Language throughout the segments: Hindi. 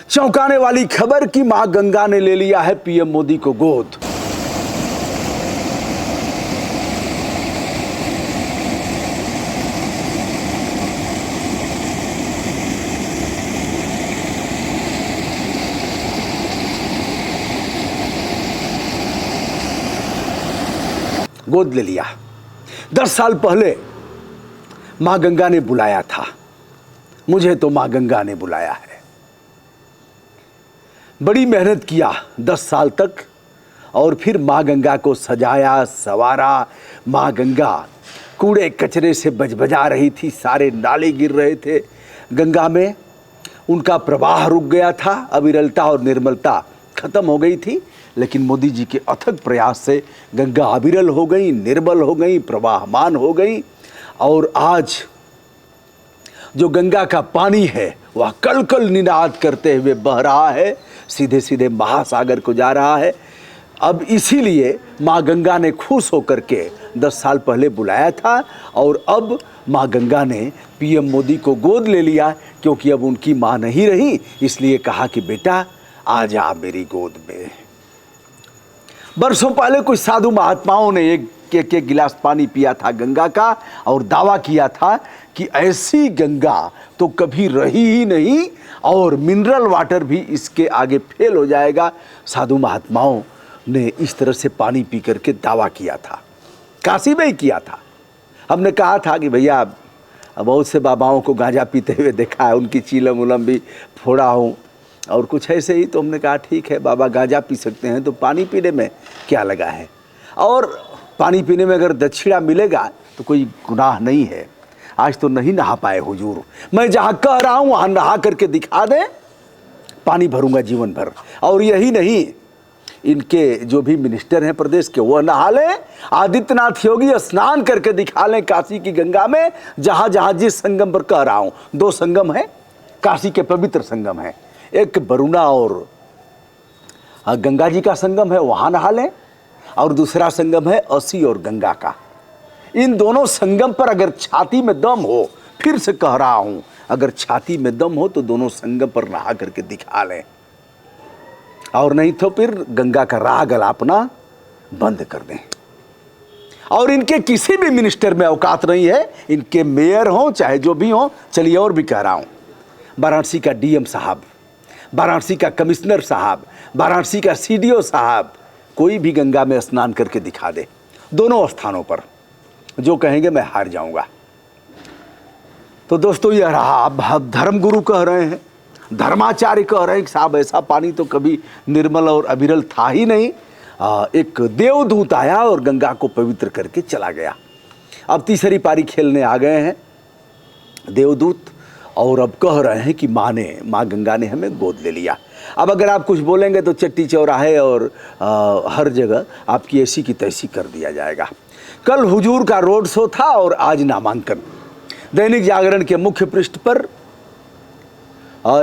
चौंकाने वाली खबर कि मां गंगा ने ले लिया है पीएम मोदी को गोद। गोद ले लिया। 10 साल पहले मां गंगा ने बुलाया था, मुझे तो मां गंगा ने बुलाया है। बड़ी मेहनत किया 10 साल तक और फिर मां गंगा को सजाया संवारा। मां गंगा कूड़े कचरे से बजबजा रही थी, सारे नाले गिर रहे थे गंगा में, उनका प्रवाह रुक गया था, अविरलता और निर्मलता खत्म हो गई थी। लेकिन मोदी जी के अथक प्रयास से गंगा अविरल हो गई, निर्मल हो गई, प्रवाहमान हो गई। और आज जो गंगा का पानी है वह कल कल निनाद करते हुए बह रहा है, सीधे सीधे महासागर को जा रहा है। अब इसीलिए माँ गंगा ने खुश होकर के 10 साल पहले बुलाया था और अब माँ गंगा ने पीएम मोदी को गोद ले लिया, क्योंकि अब उनकी माँ नहीं रही, इसलिए कहा कि बेटा आ जा मेरी गोद में। बरसों पहले कुछ साधु महात्माओं ने एक गिलास पानी पिया था गंगा का और दावा किया था कि ऐसी गंगा तो कभी रही ही नहीं और मिनरल वाटर भी इसके आगे फेल हो जाएगा। साधु महात्माओं ने इस तरह से पानी पी करके दावा किया था, काशी में ही किया था। हमने कहा था कि भैया बहुत से बाबाओं को गांजा पीते हुए देखा है, उनकी चीलम उलम भी फोड़ा हूँ और कुछ ऐसे ही। तो हमने कहा ठीक है बाबा गांजा पी सकते हैं तो पानी पीने में क्या लगा है, और पानी पीने में अगर दक्षिणा मिलेगा तो कोई गुनाह नहीं है। आज तो नहीं नहा पाए हुजूर, मैं जहाँ कह रहा हूँ वहाँ नहा करके दिखा दें, पानी भरूंगा जीवन भर। और यही नहीं, इनके जो भी मिनिस्टर हैं प्रदेश के वो नहा लें, आदित्यनाथ योगी स्नान करके दिखा लें काशी की गंगा में, जहाँ जहाँ जिस संगम पर कह रहा हूँ। 2 संगम है काशी के, पवित्र संगम है, एक वरुणा और गंगा जी का संगम है, वहाँ नहा लें, और दूसरा संगम है असी और गंगा का। इन दोनों संगम पर अगर छाती में दम हो, फिर से कह रहा हूं, अगर छाती में दम हो तो दोनों संगम पर नहा करके दिखा लें, और नहीं तो फिर गंगा का राह गलापना बंद कर दें। और इनके किसी भी मिनिस्टर में औकात नहीं है, इनके मेयर हों चाहे जो भी हों। चलिए और भी कह रहा हूं, वाराणसी का डीएम साहब, वाराणसी का कमिश्नर साहब, वाराणसी का सीडीओ साहब, कोई भी गंगा में स्नान करके दिखा दे, दोनों स्थानों पर। जो कहेंगे मैं हार जाऊंगा। तो दोस्तों यह रहा, अब धर्मगुरु कह रहे हैं, धर्माचार्य कह रहे हैं कि साहब ऐसा पानी तो कभी निर्मल और अविरल था ही नहीं। एक देवदूत आया और गंगा को पवित्र करके चला गया। अब तीसरी पारी खेलने आ गए हैं देवदूत, और अब कह रहे हैं कि माँ गंगा ने हमें गोद ले लिया। अब अगर आप कुछ बोलेंगे तो चट्टी चौराहे और हर जगह आपकी ऐसी की तैसी कर दिया जाएगा। कल हुजूर का रोड शो था और आज नामांकन। दैनिक जागरण के मुख्य पृष्ठ पर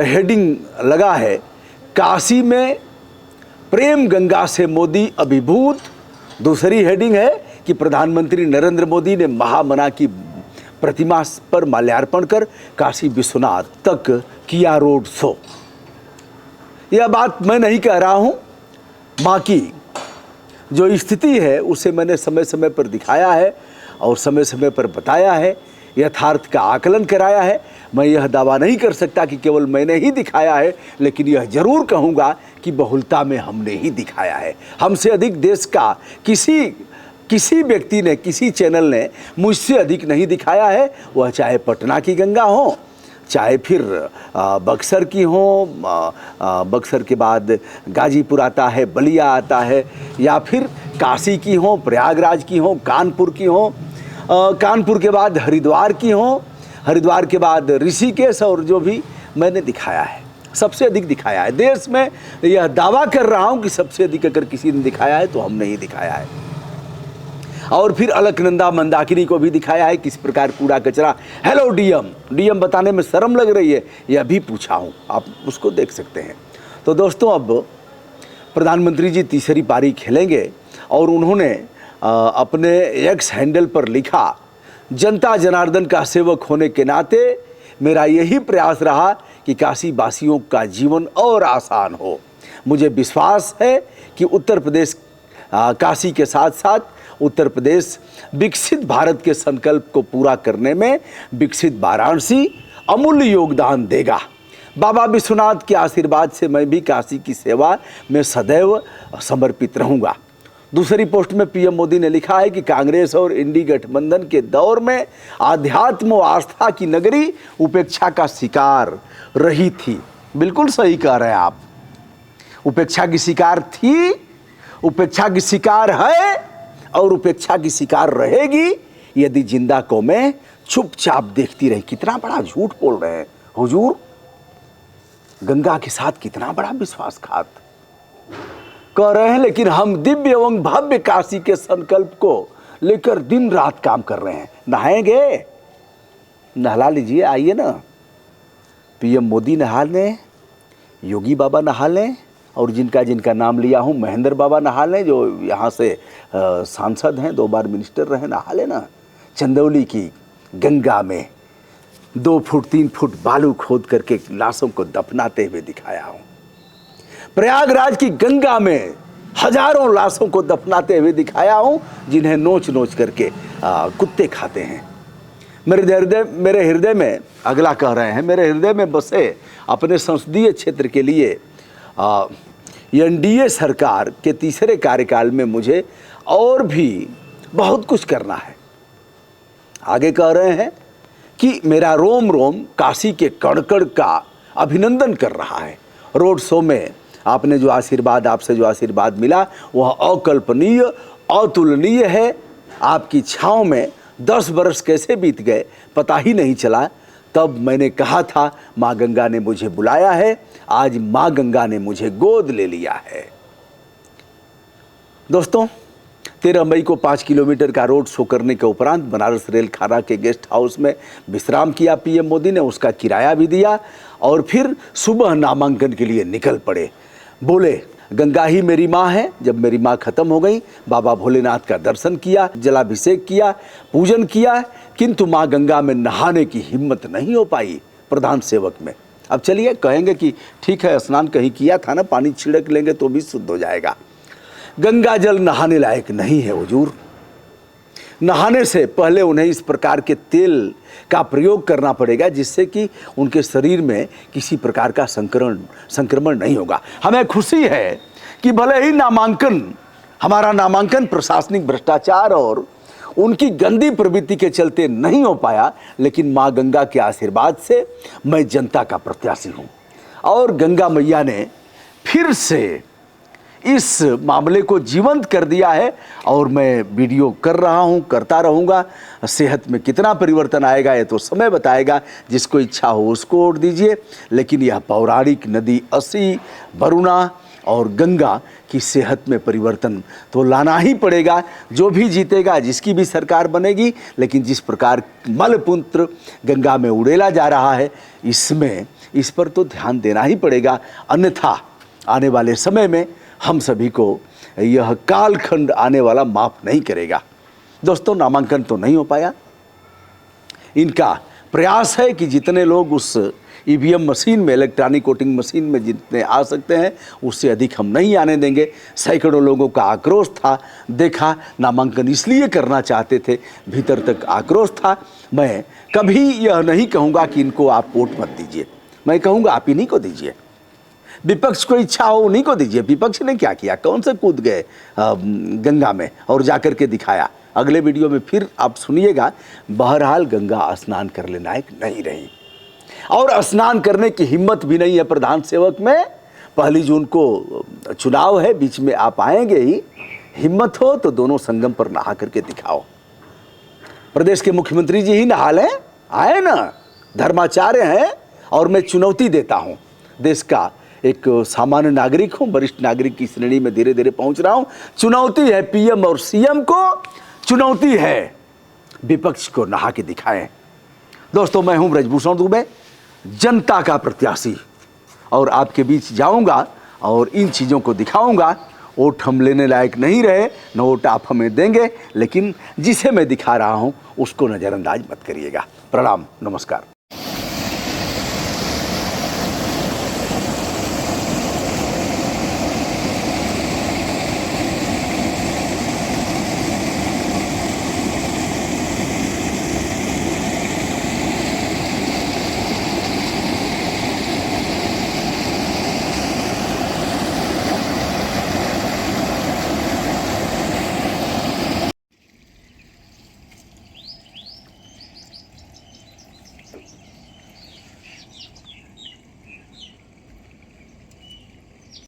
हेडिंग लगा है, काशी में प्रेम गंगा से मोदी अभिभूत। दूसरी हेडिंग है कि प्रधानमंत्री नरेंद्र मोदी ने महामना की प्रतिमा पर माल्यार्पण कर काशी विश्वनाथ तक किया रोड शो। यह बात मैं नहीं कह रहा हूं, मां की जो स्थिति है उसे मैंने समय समय पर दिखाया है और समय समय पर बताया है, यथार्थ का आकलन कराया है। मैं यह दावा नहीं कर सकता कि केवल मैंने ही दिखाया है, लेकिन यह जरूर कहूँगा कि बहुलता में हमने ही दिखाया है। हमसे अधिक देश का किसी व्यक्ति ने, किसी चैनल ने मुझसे अधिक नहीं दिखाया है। वह चाहे पटना की गंगा हो, चाहे फिर बक्सर की हो, बक्सर के बाद गाजीपुर आता है, बलिया आता है, या फिर काशी की हो, प्रयागराज की हो, कानपुर की हो, कानपुर के बाद हरिद्वार की हो, हरिद्वार के बाद ऋषिकेश, और जो भी मैंने दिखाया है सबसे अधिक दिखाया है। देश में यह दावा कर रहा हूँ कि सबसे अधिक अगर किसी ने दिखाया है तो हमने ही दिखाया है। और फिर अलकनंदा मंदाकिनी को भी दिखाया है किस प्रकार कूड़ा कचरा। हेलो डीएम बताने में शर्म लग रही है, यह भी पूछा हूँ, आप उसको देख सकते हैं। तो दोस्तों अब प्रधानमंत्री जी तीसरी पारी खेलेंगे और उन्होंने अपने एक्स हैंडल पर लिखा, जनता जनार्दन का सेवक होने के नाते मेरा यही प्रयास रहा कि काशी वासियों का जीवन और आसान हो। मुझे विश्वास है कि उत्तर प्रदेश काशी के साथ साथ उत्तर प्रदेश विकसित भारत के संकल्प को पूरा करने में विकसित वाराणसी अमूल्य योगदान देगा। बाबा विश्वनाथ के आशीर्वाद से मैं भी काशी की सेवा में सदैव समर्पित रहूँगा। दूसरी पोस्ट में पीएम मोदी ने लिखा है कि कांग्रेस और इंडी गठबंधन के दौर में आध्यात्म और आस्था की नगरी उपेक्षा का शिकार रही थी। बिल्कुल सही कह रहे हैं आप। उपेक्षा की शिकार थी, उपेक्षा की शिकार है और उपेक्षा की शिकार रहेगी यदि जिंदा कौमें चुपचाप देखती रही। कितना बड़ा झूठ बोल रहे हैं हुजूर। गंगा के साथ कितना बड़ा विश्वासघात कर रहे हैं, लेकिन हम दिव्य एवं भव्य काशी के संकल्प को लेकर दिन रात काम कर रहे हैं। नहाएंगे, नहला लीजिए, आइए ना। पीएम मोदी नहा लें, योगी बाबा नहा लें, और जिनका जिनका नाम लिया हूं महेंद्र बाबा नहा लें, जो यहाँ से सांसद हैं, 2 बार मिनिस्टर रहे, नहा लेना। चंदौली की गंगा में 2 फुट 3 फुट बालू खोद करके लाशों को दफनाते हुए दिखाया हूं। प्रयागराज की गंगा में हजारों लाशों को दफनाते हुए दिखाया हूं, जिन्हें नोच नोच करके कुत्ते खाते हैं। मेरे हृदय में, अगला कह रहे हैं, मेरे हृदय में बसे अपने संसदीय क्षेत्र के लिए एनडीए सरकार के तीसरे कार्यकाल में मुझे और भी बहुत कुछ करना है। आगे कह रहे हैं कि मेरा रोम रोम काशी के कण-कण का अभिनंदन कर रहा है। रोड शो में आपने जो आशीर्वाद, आपसे जो आशीर्वाद मिला वह अकल्पनीय, अतुलनीय है। आपकी छाँव में 10 बरस कैसे बीत गए पता ही नहीं चला। तब मैंने कहा था माँ गंगा ने मुझे बुलाया है, आज माँ गंगा ने मुझे गोद ले लिया है। दोस्तों, 13 मई को 5 किलोमीटर का रोड शो करने के उपरांत बनारस रेल खाना के गेस्ट हाउस में विश्राम किया पीएम मोदी ने, उसका किराया भी दिया और फिर सुबह नामांकन के लिए निकल पड़े। बोले गंगा ही मेरी माँ है। जब मेरी माँ खत्म हो गई, बाबा भोलेनाथ का दर्शन किया, जलाभिषेक किया, पूजन किया, किंतु माँ गंगा में नहाने की हिम्मत नहीं हो पाई प्रधान सेवक में। अब चलिए कहेंगे कि ठीक है, स्नान कहीं किया था ना, पानी छिड़क लेंगे तो भी शुद्ध हो जाएगा। गंगा जल नहाने लायक नहीं है हुजूर। नहाने से पहले उन्हें इस प्रकार के तेल का प्रयोग करना पड़ेगा जिससे कि उनके शरीर में किसी प्रकार का संक्रमण नहीं होगा। हमें खुशी है कि भले ही हमारा नामांकन प्रशासनिक भ्रष्टाचार और उनकी गंदी प्रवृत्ति के चलते नहीं हो पाया, लेकिन माँ गंगा के आशीर्वाद से मैं जनता का प्रत्याशी हूँ और गंगा मैया ने फिर से इस मामले को जीवंत कर दिया है और मैं वीडियो कर रहा हूं, करता रहूंगा। सेहत में कितना परिवर्तन आएगा ये तो समय बताएगा, जिसको इच्छा हो उसको वोट दीजिए। लेकिन यह पौराणिक नदी अस्सी, वरुणा और गंगा की सेहत में परिवर्तन तो लाना ही पड़ेगा। जो भी जीतेगा, जिसकी भी सरकार बनेगी, लेकिन जिस प्रकार मलपुत्र गंगा में उड़ेला जा रहा है, इस पर तो ध्यान देना ही पड़ेगा। अन्यथा आने वाले समय में हम सभी को यह कालखंड आने वाला माफ नहीं करेगा। दोस्तों, नामांकन तो नहीं हो पाया। इनका प्रयास है कि जितने लोग उस ईवीएम मशीन में, इलेक्ट्रॉनिक वोटिंग मशीन में जितने आ सकते हैं, उससे अधिक हम नहीं आने देंगे। सैकड़ों लोगों का आक्रोश था, देखा, नामांकन इसलिए करना चाहते थे, भीतर तक आक्रोश था। मैं कभी यह नहीं कहूँगा कि इनको आप वोट मत दीजिए, मैं कहूँगा आप इन्हीं को दीजिए। विपक्ष को इच्छा हो उन्हीं को दीजिए। विपक्ष ने क्या किया, कौन से कूद गए गंगा में और जाकर के दिखाया। अगले वीडियो में फिर आप सुनिएगा। बहरहाल गंगा स्नान करने लायक नहीं रही और स्नान करने की हिम्मत भी नहीं है प्रधान सेवक में। 1 जून को चुनाव है, बीच में आप आएंगे ही। हिम्मत हो तो दोनों संगम पर नहा करके दिखाओ। प्रदेश के मुख्यमंत्री जी ही नहा लें, आए ना, धर्माचार्य हैं। और मैं चुनौती देता हूँ, देश का एक सामान्य नागरिक हूँ, वरिष्ठ नागरिक की श्रेणी में धीरे धीरे पहुँच रहा हूँ। चुनौती है पीएम और सीएम को, चुनौती है विपक्ष को, नहा के दिखाएं। दोस्तों, मैं हूँ ब्रजभूषण दुबे, जनता का प्रत्याशी, और आपके बीच जाऊंगा और इन चीज़ों को दिखाऊंगा। वोट हम लेने लायक नहीं रहे, न वोट आप हमें देंगे, लेकिन जिसे मैं दिखा रहा हूँ उसको नज़रअंदाज मत करिएगा। प्रणाम, नमस्कार।